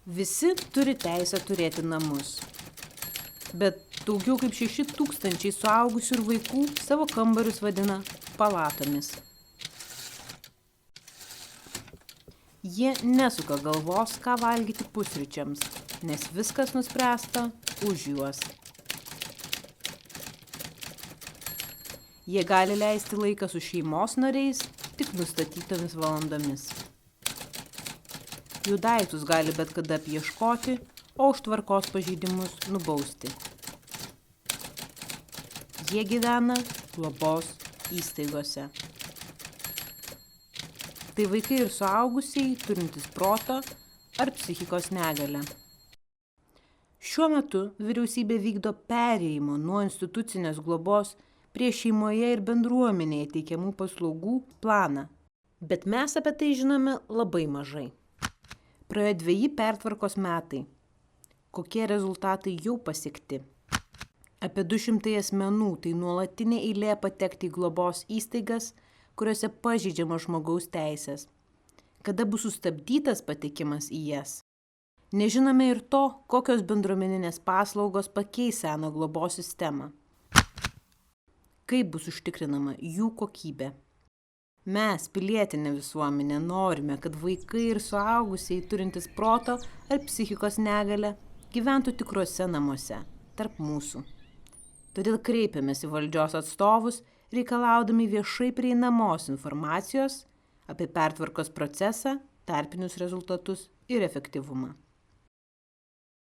Visi turi teisę turėti namus. Bet daugiau kaip 6000 suaugusių ir vaikų savo kambarius vadina palatomis. Jie nesuka galvos, ką valgyti pusryčiams, nes viskas nuspręsta už juos. Jie gali leisti laiką su šeimos nariais tik nustatytomis valandomis. Jų daiktus gali bet kada apieškoti, o už tvarkos pažeidimus nubausti. Jie gyvena globos įstaigose. Tai vaikai ir suaugusiai turintys proto ar psichikos negalią. Šiuo metu vyriausybė vykdo perėjimo nuo institucinės globos prie šeimoje ir bendruomenėje teikiamų paslaugų planą. Bet mes apie tai žinome labai mažai. Praėjo 2 pertvarkos metai. Kokie rezultatai jau pasiekti? Apie 200 asmenų tai nuolatinė eilė patekti į globos įstaigas, kuriuose pažeidžiama žmogaus teisės. Kada bus sustabdytas patekimas į jas? Nežinome ir to, kokios bendruomeninės paslaugos pakeis seną globos sistemą. Kaip bus užtikrinama jų kokybė? Mes, pilietinė visuomenė, norime, kad vaikai ir suaugusiai turintys proto ar psichikos negalią gyventų tikruose namuose, tarp mūsų. Todėl kreipiamės į valdžios atstovus, reikalaudami viešai prieinamos informacijos apie pertvarkos procesą, tarpinius rezultatus ir efektyvumą.